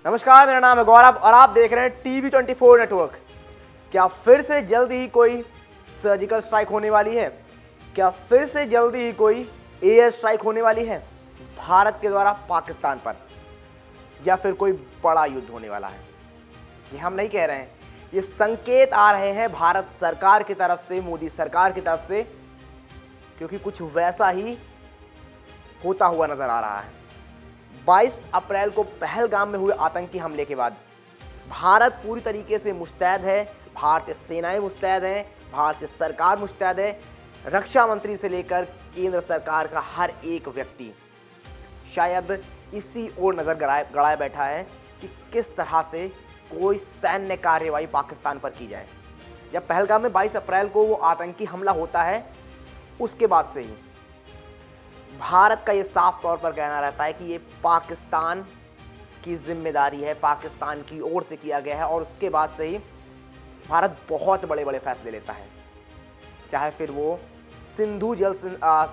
नमस्कार, मेरा नाम है गौरव और आप देख रहे हैं TV24 नेटवर्क। क्या फिर से जल्द ही कोई सर्जिकल स्ट्राइक होने वाली है? क्या फिर से जल्द ही कोई एयर स्ट्राइक होने वाली है भारत के द्वारा पाकिस्तान पर, या फिर कोई बड़ा युद्ध होने वाला है? ये हम नहीं कह रहे हैं, ये संकेत आ रहे हैं भारत सरकार की तरफ से, मोदी सरकार की तरफ से, क्योंकि कुछ वैसा ही होता हुआ नजर आ रहा है। 22 अप्रैल को पहलगाम में हुए आतंकी हमले के बाद भारत पूरी तरीके से मुस्तैद है, भारतीय सेनाएं मुस्तैद हैं, भारतीय सरकार मुस्तैद है। रक्षा मंत्री से लेकर केंद्र सरकार का हर एक व्यक्ति शायद इसी ओर नजर गड़ाए बैठा है कि किस तरह से कोई सैन्य कार्यवाही पाकिस्तान पर की जाए। जब पहलगाम में 22 अप्रैल को वो आतंकी हमला होता है, उसके बाद से ही भारत का ये साफ तौर पर कहना रहता है कि ये पाकिस्तान की जिम्मेदारी है, पाकिस्तान की ओर से किया गया है। और उसके बाद से ही भारत बहुत बड़े बड़े फैसले लेता है, चाहे फिर वो सिंधु जल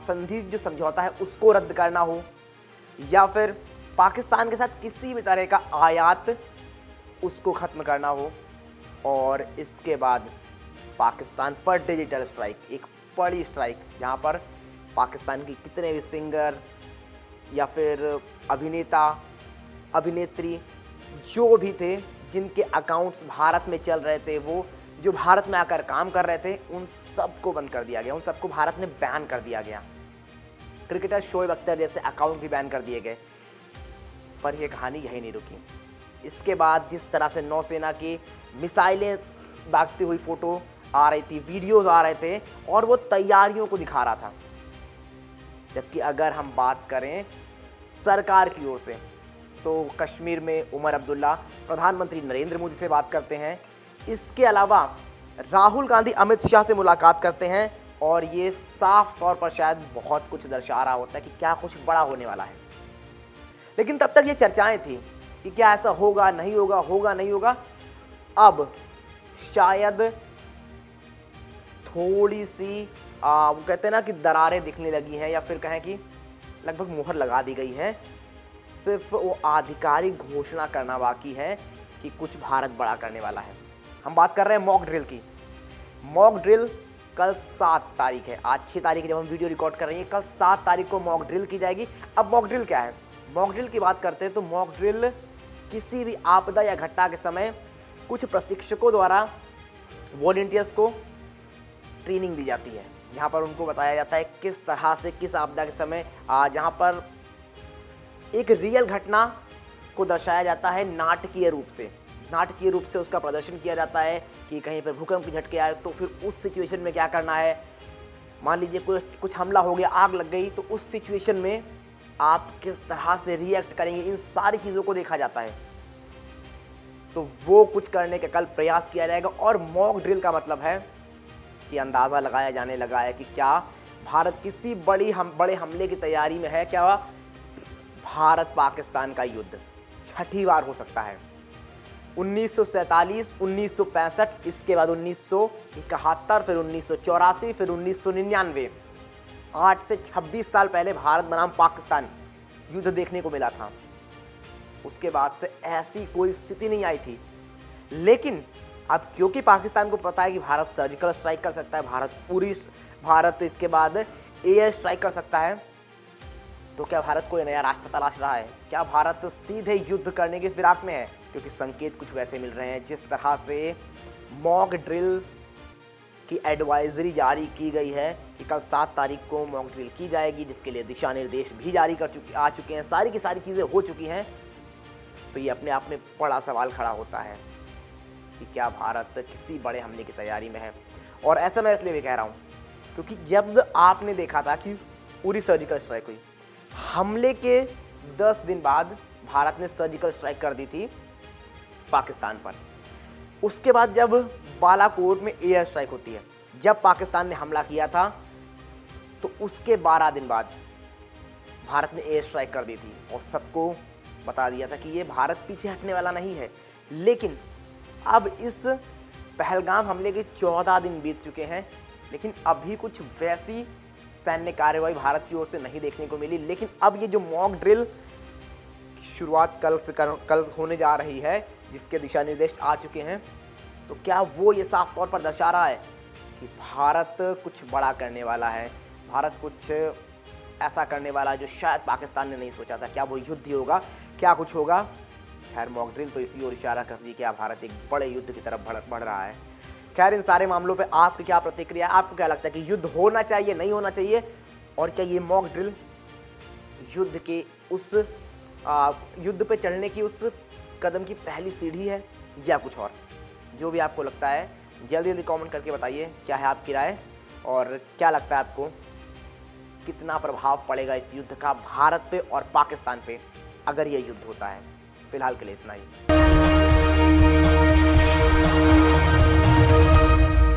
संधि जो समझौता है उसको रद्द करना हो, या फिर पाकिस्तान के साथ किसी भी तरह का आयात उसको ख़त्म करना हो, और इसके बाद पाकिस्तान पर डिजिटल स्ट्राइक, एक बड़ी स्ट्राइक जहां पर पाकिस्तान की कितने भी सिंगर या फिर अभिनेता अभिनेत्री जो भी थे जिनके अकाउंट्स भारत में चल रहे थे, वो जो भारत में आकर काम कर रहे थे, उन सबको बंद कर दिया गया, उन सबको भारत में बैन कर दिया गया। क्रिकेटर शोएब अख्तर जैसे अकाउंट भी बैन कर दिए गए। पर यह कहानी यही नहीं रुकी। इसके बाद जिस तरह से नौसेना की मिसाइलें दागती हुई फोटो आ रही थी, वीडियोज आ रहे थे, और वो तैयारियों को दिखा रहा था। जबकि अगर हम बात करें सरकार की ओर से, तो कश्मीर में उमर अब्दुल्ला प्रधानमंत्री नरेंद्र मोदी से बात करते हैं। इसके अलावा राहुल गांधी अमित शाह से मुलाकात करते हैं, और ये साफ तौर पर शायद बहुत कुछ दर्शा रहा होता है कि क्या कुछ बड़ा होने वाला है। लेकिन तब तक ये चर्चाएं थी कि क्या ऐसा होगा नहीं होगा, होगा नहीं होगा। अब शायद थोड़ी सी वो कहते हैं ना कि दरारें दिखने लगी हैं, या फिर कहें कि लगभग मुहर लगा दी गई है। सिर्फ वो आधिकारिक घोषणा करना बाकी है कि कुछ भारत बड़ा करने वाला है। हम बात कर रहे हैं मॉक ड्रिल की। मॉक ड्रिल कल 7 तारीख है, आज 6 तारीख है जब हम वीडियो रिकॉर्ड कर रहे हैं। कल 7 तारीख को मॉक ड्रिल की जाएगी। अब मॉक ड्रिल क्या है? मॉक ड्रिल की बात करते हैं तो मॉक ड्रिल किसी भी आपदा या घटना के समय कुछ प्रशिक्षकों द्वारा वॉलंटियर्स को ट्रेनिंग दी जाती है। यहाँ पर उनको बताया जाता है किस तरह से किस आपदा के समय जहाँ पर एक रियल घटना को दर्शाया जाता है नाटकीय रूप से उसका प्रदर्शन किया जाता है कि कहीं पर भूकंप के झटके आए तो फिर उस सिचुएशन में क्या करना है। मान लीजिए कुछ हमला हो गया, आग लग गई, तो उस सिचुएशन में आप किस तरह से रिएक्ट करेंगे, इन सारी चीज़ों को देखा जाता है। तो वो कुछ करने का कल प्रयास किया जाएगा। और मॉक ड्रिल का मतलब है कि अंदाज़ा लगाया जाने लगा है कि क्या भारत किसी बड़े हमले की तैयारी में है। क्या भारत पाकिस्तान का युद्ध छठी बार हो सकता है। 1947, 1965, इसके बाद 1971, फिर 1984, फिर 1999। 8 से 26 साल पहले भारत बनाम पाकिस्तान युद्ध देखने को मिला था। उसके बाद से ऐसी कोई स्थिति नहीं आई थी। लेकिन अब क्योंकि पाकिस्तान को पता है कि भारत सर्जिकल स्ट्राइक कर सकता है, भारत इसके बाद एयर स्ट्राइक कर सकता है, तो क्या भारत कोई नया रास्ता तलाश रहा है? क्या भारत सीधे युद्ध करने की फिराक में है? क्योंकि संकेत कुछ वैसे मिल रहे हैं जिस तरह से मॉक ड्रिल की एडवाइजरी जारी की गई है कि कल 7 तारीख को मॉक ड्रिल की जाएगी, जिसके लिए दिशा निर्देश भी जारी आ चुके हैं, सारी की सारी चीज़ें हो चुकी हैं। तो ये अपने आप में बड़ा सवाल खड़ा होता है कि क्या भारत किसी बड़े हमले की तैयारी में है। और ऐसा मैं इसलिए भी कह रहा हूँ क्योंकि जब आपने देखा था कि पूरी सर्जिकल स्ट्राइक हुई, हमले के 10 दिन बाद भारत ने सर्जिकल स्ट्राइक कर दी थी पाकिस्तान पर। उसके बाद जब बालाकोट में एयर स्ट्राइक होती है, जब पाकिस्तान ने हमला किया था, तो उसके 12 दिन बाद भारत ने एयर स्ट्राइक कर दी थी और सबको बता दिया था कि ये भारत पीछे हटने वाला नहीं है। लेकिन अब इस पहलगाम हमले के 14 दिन बीत चुके हैं, लेकिन अभी कुछ वैसी सैन्य कार्रवाई भारत की ओर से नहीं देखने को मिली। लेकिन अब ये जो मॉक ड्रिल शुरुआत कल होने जा रही है, जिसके दिशा निर्देश आ चुके हैं, तो क्या वो ये साफ तौर पर दर्शा रहा है कि भारत कुछ बड़ा करने वाला है, भारत कुछ ऐसा करने वाला है जो शायद पाकिस्तान ने नहीं सोचा था? क्या वो युद्ध ही होगा, क्या कुछ होगा? खैर, मॉक ड्रिल तो इसी ओर इशारा कर रही है कि क्या भारत एक बड़े युद्ध की तरफ बढ़ रहा है। खैर, इन सारे मामलों पे आपकी क्या प्रतिक्रिया है? आपको क्या लगता है कि युद्ध होना चाहिए, नहीं होना चाहिए? और क्या ये मॉक ड्रिल युद्ध के उस युद्ध पे चढ़ने की उस कदम की पहली सीढ़ी है या कुछ और? जो भी आपको लगता है जल्दी जल्दी कमेंट करके बताइए क्या है आपकी राय, और क्या लगता है आपको कितना प्रभाव पड़ेगा इस युद्ध का भारत पे और पाकिस्तान पे अगर ये युद्ध होता है। फिलहाल के लिए इतना ही।